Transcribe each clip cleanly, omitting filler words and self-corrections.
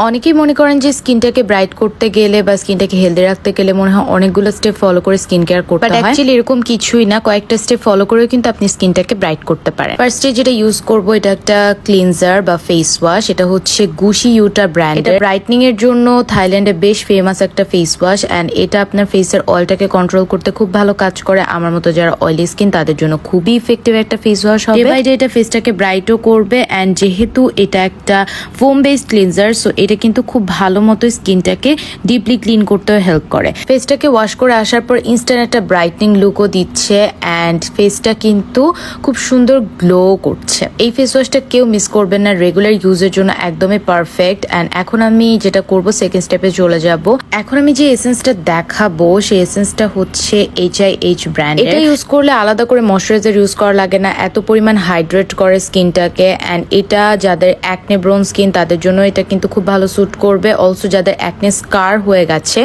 অনেকেই মনে করেন যে স্কিনটাকে ব্রাইট করতে গেলে বা স্কিনটাকে হেলদি রাখতে গেলে মনে হয় অনেকগুলো স্টেপ ফলো করে স্কিন কেয়ার করতে হয়, বাট অ্যাকচুয়ালি এরকম কিছুই না। কয়েকটা স্টেপ ফলো করেও কিন্তু আপনি স্কিনটাকে ব্রাইট করতে পারেন। ফার্স্টে যেটা ইউজ করব এটা একটা ক্লিনজার বা ফেস ওয়াশ। এটা হচ্ছে গুশি ইউটা ব্র্যান্ড। এটা ব্রাইটনিং এর জন্য থাইল্যান্ডে বেশ ফেমাস একটা ফেস ওয়াশ, এন্ড এটা আপনার ফেসের অয়েলটাকে কন্ট্রোল করতে খুব ভালো কাজ করে। আমার মতো যারা অয়েলি স্কিন তাদের জন্য খুবই ইফেক্টিভ একটা ফেস ওয়াশ হবে। ডে বাই ডে এটা ফেসটাকে ব্রাইটও করবে, এন্ড যেহেতু এটা একটা ফোম বেসড ক্লিনজার, সো এটা কিন্তু খুব ভালো মতো স্কিনটাকে ডিপলি ক্লিন করতেও হেল্প করে। ফেসটাকে ওয়াশ করে আসার পর ইনস্ট্যান্ট একটা ব্রাইটনিং লুকও দিচ্ছে, এন্ড ফেসটা কিন্তু খুব সুন্দর গ্লো করছে। এই ফেস ওয়াশটা কেউ মিস করবেন না, রেগুলার ইউজের জন্য একদমই পারফেক্ট। এন্ড এখন আমি যেটা করব, সেকেন্ড স্টেপে চলে যাব। এখন আমি যে এসেন্সটা দেখাবো সেই এসেন্সটা হচ্ছে HIH ব্র্যান্ড। এটা ইউজ করলে আলাদা করে ময়শ্চারাইজার ইউজ করা লাগে না, এত পরিমাণ হাইড্রেট করে স্কিনটাকে। এন্ড এটা যাদের অ্যাকনে ব্রোন স্কিন তাদের জন্য এটা কিন্তু খুব ভালো স্যুট করবে। অলসো যাদের অ্যাকনে স্কার হয়ে গেছে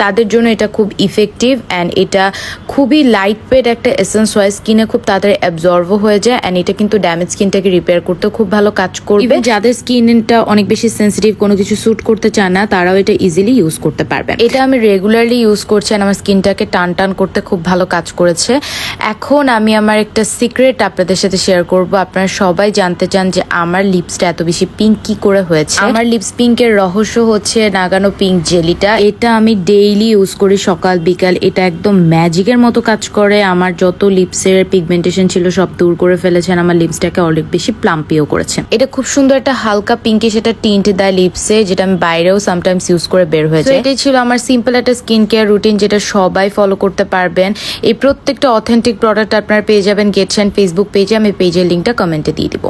তাদের জন্য এটা খুব ইফেক্টিভ, এন্ড এটা খুবই লাইট ওয়েট একটা এসেন্স হয়, স্কিনে খুব তাড়াতাড়ি অ্যাবজর্বও হয়ে যায়। এন্ড এটা কিন্তু ড্যামেজ স্কিনটাকে রিপেয়ার করতে খুব ভালো কাজ করবে। যাদের স্কিনটা অনেক বেশি সেন্সিটিভ, কোনো কিছু স্যুট করতে চায় না, তারাও এটা ইজিলি ইউজ করতে পারবেন। এটা আমি রেগুলারলি ইউজ করছি, আর আমার স্কিনটাকে টান টান করতে খুব ভালো কাজ করেছে। এখন আমি আমার একটা সিক্রেট আপনাদের সাথে শেয়ার করব। আপনারা সবাই জানতে চান যে আমার লিপসটা এত বেশি পিঙ্ক কি করে হয়েছে। আমার লিপস পিঙ্কের রহস্য হচ্ছে নাগানো পিঙ্ক জেলিটা। এটা আমি ডেইলি ইউজ করি, সকাল বিকাল। এটা একদম ম্যাজিকের মতো কাজ করে। আমার যত লিপসের পিগমেন্টেশন ছিল সব দূর করে ফেলেছেন, আমার লিপসটাকে অনেক বেশি প্লাম্পিও করেছে। এটা খুব সুন্দর একটা হালকা পিঙ্কি সেটা টিন্ট দেয় লিপসে, যেটা আমি বাইরেও সামটাইমস ইউজ করে বের হয়ে যায়। এটাই ছিল আমার সিম্পল একটা স্কিন কেয়ার রুটিন, যেটা সবাই ফলো করতে পারবেন। এই প্রত্যেকটা অথেন্টিক প্রোডাক্ট আপনারা পেয়ে যাবেন গেটস এন্ড ফেসবুক পেজে। আমি পেজের লিঙ্কটা কমেন্টে দিয়ে দিব।